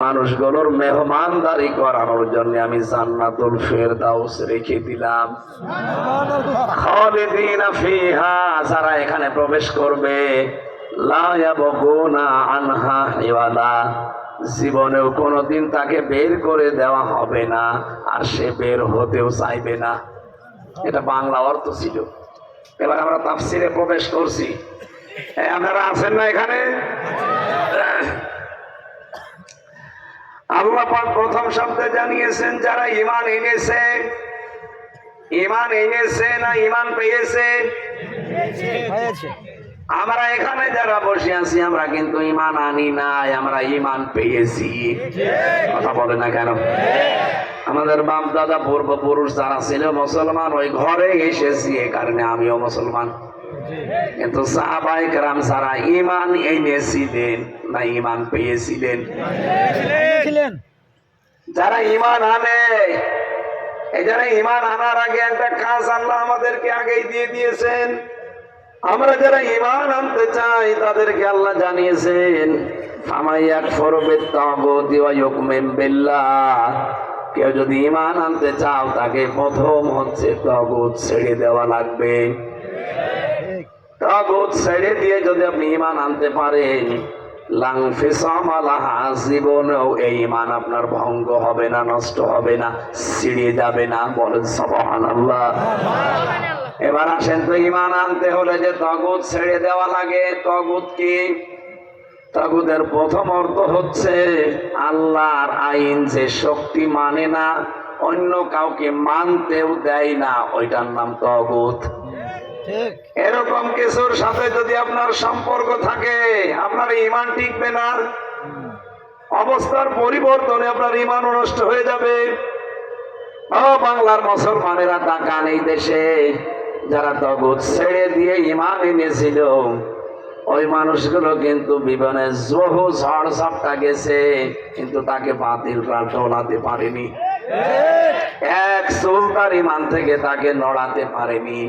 মানুষগুলোর মেহমানদারি করানোর জন্য আমি জান্নাতুল ফেরদাউস রেখে দিলাম। খালিদিনা ফিহা, যারা এখানে প্রবেশ করবে, লা ইয়াবগুনা আনহা হিওয়ালা, জীবনেও কোনোদিন তাকে বের করে দেওয়া হবে না, আর সে বের হতেও চাইবে না। এটা বাংলা অর্থ ছিল। এবার আমরা তাফসিরে প্রবেশ করছি। আপনারা আছেন না এখানে? আল্লাহ পাক প্রথম শব্দে জানিয়েছেন যারা ঈমান এনেছে। ঈমান এনেছে না ঈমান পেয়েছে? আমরা এখানে যারা বসে আছি আমরা কিন্তু ঈমান আনি নাই, আমরা ঈমান পেয়েছি। কথা বলে না কেন? আমাদের বাপ দাদা পূর্বপুরুষ যারা ছিল মুসলমান, ওই ঘরে এসেছি, এ কারণে আমিও মুসলমান। কিন্তু সাহাবায়ে কেরাম যারা ঈমান এনেছিলেন না ঈমান পেয়েছিলেন? যারা ঈমান আনে, এই যারা ঈমান আনার আগে একটা কাজ আল্লাহ আমাদেরকে আগেই দিয়ে দিয়েছেন। আমরা যারা ঈমান আনতে চাই তাদেরকে আল্লাহ জানিয়েছেন, ফামাইয়াকফুরু বিত-তাগুতি ওয়া ইউমিন বিল্লাহ, কেউ যদি ঈমান আনতে চাও তাকে প্রথম হচ্ছে তাগুত ছেড়ে দেওয়া লাগবে। তাগুত ছেড়ে দিয়ে যদি আপনি ঈমান আনতে পারেন, লানফিসামা লাহা, জীবনেও এই ঈমান আপনার ভঙ্গ হবে না, নষ্ট হবে না, ছিঁড়ে যাবে না। বলেন সুবহানাল্লাহ। এবার আসেন তো, ঈমান আনতে হলে যে তাগুত ছেড়ে দেওয়া লাগে, তাগুত কি? তাগুতের প্রথম অর্থ হচ্ছে আল্লাহর আইন যে শক্তি মানে না, অন্য কাউকে মানতেও দেয় না, ওইটার নাম তাগুত। এরকম কিছুর সাথে যদি আপনার সম্পর্ক থাকে, আপনার ঈমান টিকবে না। অবস্থার পরিবর্তনে আপনার ঈমান নষ্ট হয়ে যাবে। ও বাংলার মুসলমানেরা তাকান, এই দেশে যারা তাগুত ছেড়ে দিয়ে ঈমান এনেছিল, ওই মানুষগুলো কিন্তু বিমানে বহু ঝড় ঝাপটা গেছে, কিন্তু তাকে বাতিলরা ডলাতে পারেনি। এক চুল তার ঈমান থেকে তাকে নড়াতে পারেনি।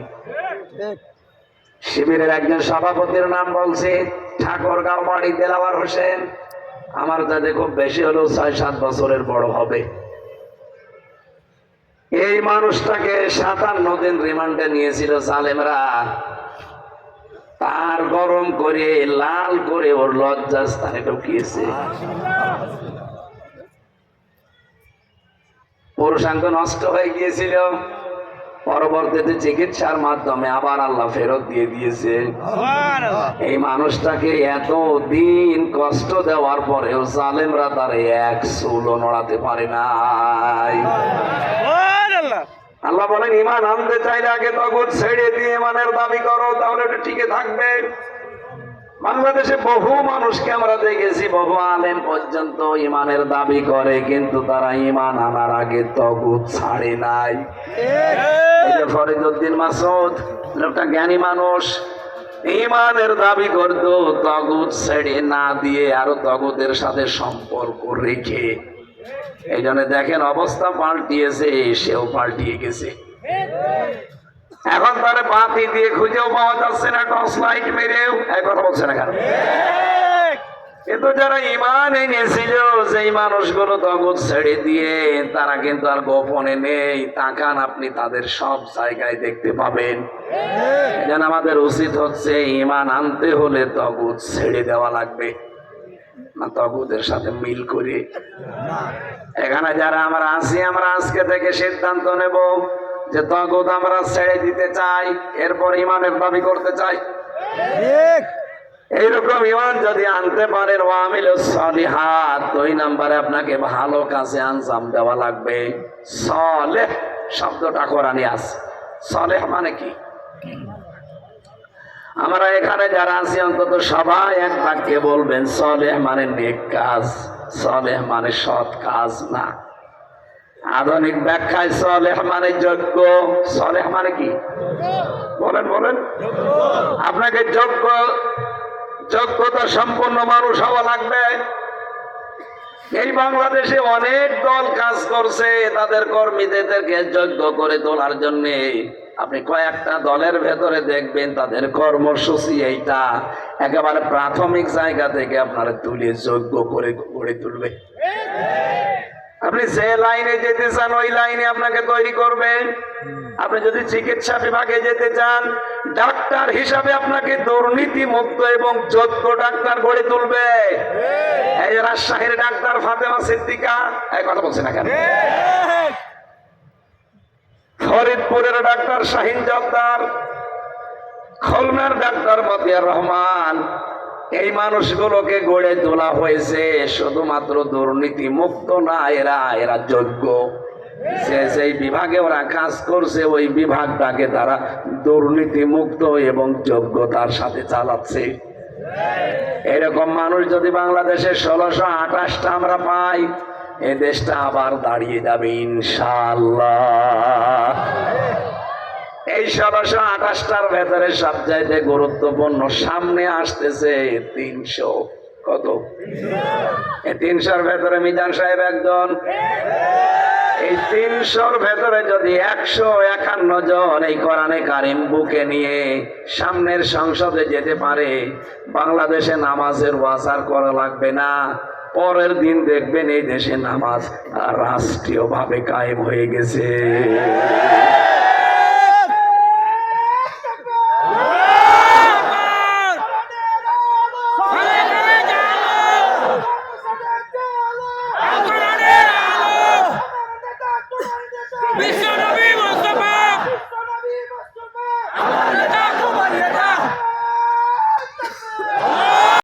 শিবিরের একজন সভাপতির নাম বলছে ঠাকুরগাঁও বাড়ি দেলাওয়ার হোসেন। আমার যাতে খুব বেশি হলেও ৬-৭ বছরের বড় হবে। এই মানুষটাকে ৫৭ দিন রিমান্ডে নিয়েছিল জালেমরা। তার গরম করে লাল করে ওর লজ্জাস্থানে ঢুকিয়েছে। পুরুষাঙ্গ নষ্ট হয়ে গিয়েছিল, পরবর্তীতে চিকিৎসার মাধ্যমে আবার আল্লাহ ফেরত দিয়ে দিয়েছে। এই মানুষটাকে এত দিন কষ্ট দেওয়ার পরেও জালেমরা তার এক চুলও নড়াতে পারে নাই। আল্লাহ বলেন, ঈমান আনতে চাইলে আগে তাগুত ছেড়ে দিয়ে ঈমানের দাবি করো, তাহলে এটা টিকে থাকবে। বাংলাদেশে বহু মানুষকে আমরা দেখেছি, বহু আলেম পর্যন্ত ঈমানের দাবি করে, কিন্তু তারা ঈমান আনার আগে তাগুত ছাড়ে নাই। এই যে ফরিদউদ্দিন মাসুদ, লোকটা জ্ঞানী মানুষ, ঈমানের দাবি করতো তাগুত ছেড়ে না দিয়ে আরো তাগুতের সাথে সম্পর্ক রেখে। এই জন্য দেখেন অবস্থা পাল্টিয়েছে, সেও পাল্টিয়ে গেছে। এখন তারা বাতি দিয়ে খুঁজেও পাওয়া যাচ্ছে না, টর্চ লাইট মেরেও। এক কথা বলছে না কেন? কিন্তু যারা ঈমান এনেছিল, যেই মানুষগুলো তাগুত ছেড়ে দিয়ে, তারা কিন্তু আর গোপনে নেই। তাকান আপনি, তাদের সব জায়গায় দেখতে পাবেন। যেন আমাদের উচিত হচ্ছে ঈমান আনতে হলে তাগুত ছেড়ে দেওয়া লাগবে না, তাগুতের সাথে মিল করে। এখানে যারা আমরা আছি, আমরা আজকে থেকে সিদ্ধান্ত নেব যে তাগুত আমরা ছেড়ে দিতে চাই, এরপর ঈমানের দাবি করতে চাই। এইরকম ঈমান যদি আনতে পারেন, ওয়ামিলুস সালিহাত, ২ নম্বরে আপনাকে ভালো কাজে আঞ্জাম দেওয়া লাগবে। সালেহ শব্দটা কোরআনে আছে। সালেহ মানে কি? আমরা এখানে যারা আছি অন্তত সবাই এক বাক্যে বলবেন, সালেহ মানে নেক কাজ, সালেহ মানে সৎ কাজ না। আধুনিক ব্যাখ্যায় সালেহ মানে যোগ্য। সালেহ মানে কি? বলেন বলেন। আপনাকে যোগ্যতা সম্পন্ন মানুষ হওয়া লাগবে। এই বাংলাদেশে অনেক দল কাজ করছে তাদের কর্মীদেরকে যোগ্য করে তোলার জন্য। আপনি কয়েকটা দলের ভেতরে দেখবেন তাদের কর্মসূচি এইটা, একেবারে প্রাথমিক জায়গা থেকে আপনারা তুলে যোগ্য করে গড়ে তুলবে। আপনি যে লাইনে যেতে চান ওই লাইনে আপনাকে তৈরি করবে। আপনি যদি চিকিৎসা বিভাগে যেতে চান, ডাক্তার হিসাবে আপনাকে দুর্নীতি মুক্ত এবং যোগ্য ডাক্তার গড়ে তুলবে। এই যে রাজশাহীর ডাক্তার ফাতেমা সিদ্দিকা, এই কথা বলছে না কেন? ফরিদপুরের ডাক্তার শাহিন জব্দার, খুলনার ডাক্তার মতিয়ার রহমান, এই মানুষগুলোকে গড়ে তোলা হয়েছে শুধুমাত্র দুর্নীতি মুক্ত না, এরা যোগ্য। সেই বিভাগে ওরা কাজ করছে, ওই বিভাগটাকে তারা দুর্নীতি মুক্ত এবং যোগ্যতার সাথে চালাচ্ছে। এরকম মানুষ যদি বাংলাদেশে 1628টা আমরা পাই, এ দেশটা আবার দাঁড়িয়ে যাবে ইনশাআল্লাহ। এই 1628টার ভেতরে সবচাইতে গুরুত্বপূর্ণ সামনে আসতেছে 300। কত? 300-র ভেতরে মিজান সাহেব একজন। এই 300-র ভেতরে যদি 151 জন এই কোরআনে কারিম বুকে নিয়ে সামনের সংসদে যেতে পারে, বাংলাদেশে নামাজের ওয়াজ করা লাগবে না। পরের দিন দেখবেন এই দেশে নামাজ রাষ্ট্রীয়ভাবে কায়েম হয়ে গেছে।